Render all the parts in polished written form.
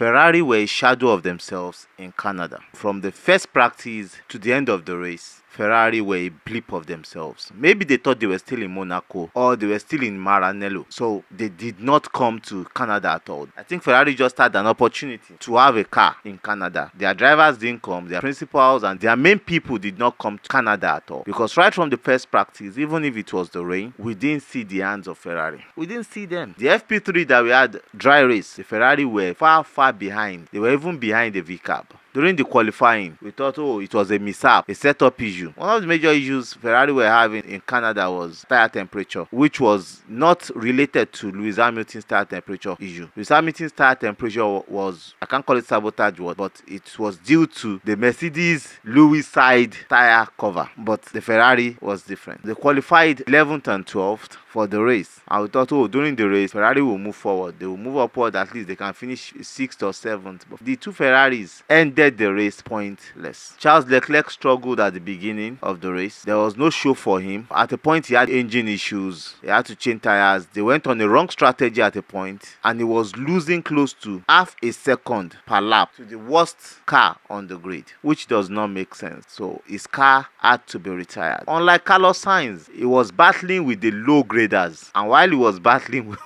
Ferrari were a shadow of themselves in Canada. From the first practice to the end of the race, Ferrari were a blip of themselves. Maybe they thought they were still in Monaco or they were still in Maranello, so they did not come to Canada at all. I think Ferrari just had an opportunity to have a car in Canada. Their drivers didn't come, their principals and their main people did not come to Canada at all. Because right from the first practice, even if it was the rain, we didn't see the hands of Ferrari. We didn't see them. The FP3 that we had dry race, the Ferrari were far behind. They were even behind the VCAB. During the qualifying, we thought, it was a mishap, a setup issue. One of the major issues Ferrari were having in Canada was tire temperature, which was not related to Lewis Hamilton's tire temperature issue. Lewis Hamilton's tire temperature was, I can't call it sabotage, but it was due to the Mercedes Lewis side tire cover. But the Ferrari was different. They qualified 11th and 12th for the race. And we thought, during the race, Ferrari will move forward. They will move upward, at least they can finish 6th or 7th. But the two Ferraris ended the race pointless. Charles Leclerc struggled at the beginning of the race. There was no show for him. At a point, he had engine issues. He had to change tires. They went on a wrong strategy at a point, and he was losing close to half a second per lap to the worst car on the grid, which does not make sense. So his car had to be retired. Unlike Carlos Sainz, he was battling with the low graders, and while he was battling with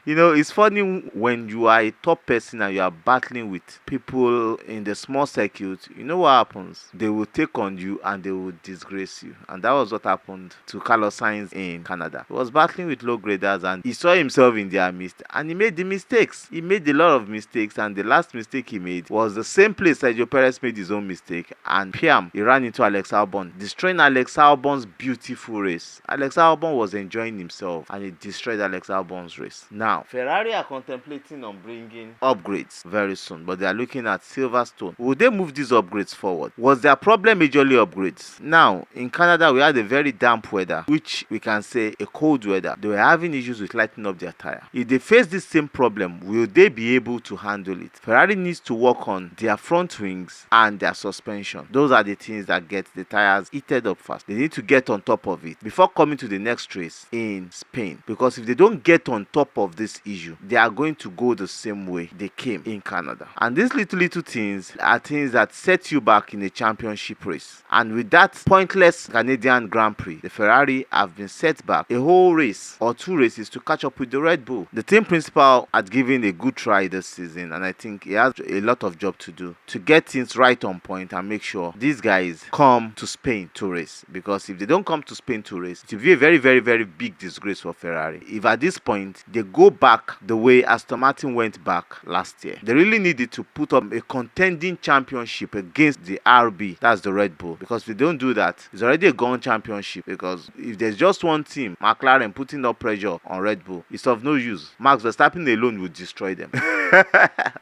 it's funny when you are a top person and you are battling with people in the small circuit. You know what happens? They will take on you and they will disgrace you. And that was what happened to Carlos Sainz in Canada. He was battling with low graders and he saw himself in their midst and he made the mistakes. He made a lot of mistakes, and the last mistake he made was the same place Sergio Perez made his own mistake, and Piam, he ran into Alex Albon, destroying Alex Albon's beautiful race. Alex Albon was enjoying himself and he destroyed Alex Albon's race. Now, Ferrari are contemplating on bringing upgrades very soon, but they are looking at Silverstone. Will they move these upgrades forward? Was their problem majorly upgrades? Now, in Canada, we had a very damp weather, which we can say a cold weather. They were having issues with lighting up their tire. If they face this same problem, will they be able to handle it? Ferrari needs to work on their front wings and their suspension. Those are the things that get the tires heated up fast. They need to get on top of it before coming to the next race in Spain, because if they don't get on top of this issue, they are going to go the same way they came in Canada. And these little things are things that set you back in a championship race. And with that pointless Canadian Grand Prix, the Ferrari have been set back a whole race or two races to catch up with the Red Bull. The team principal had given a good try this season, and I think he has a lot of job to do to get things right on point and make sure these guys come to Spain to race. Because if they don't come to Spain to race, it will be a very big disgrace for Ferrari. If at this point they go back the way Aston Martin went back last year, they really needed to put up a contending championship against the RB, that's the Red Bull. Because if they don't do that, it's already a gone championship. Because if there's just one team, McLaren, putting up pressure on Red Bull, it's of no use. Max Verstappen alone will destroy them.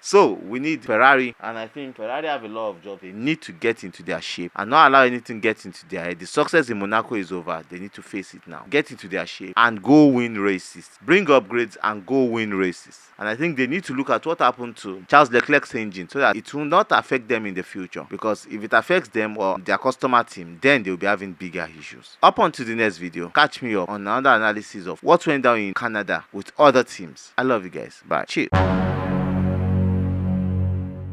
So we need Ferrari, and I think Ferrari have a lot of jobs. They need to get into their shape and not allow anything get into their head. The success in Monaco is over. They need to face it now. Get into their shape and go win races. Bring upgrades and go win races. And I think they need to look at what happened to Charles Leclerc's engine so that it will not affect them in the future. Because if it affects them or their customer team, then they'll be having bigger issues. Up onto the next video. Catch me up on another analysis of what went down in Canada with other teams. I love you guys. Bye. Cheers.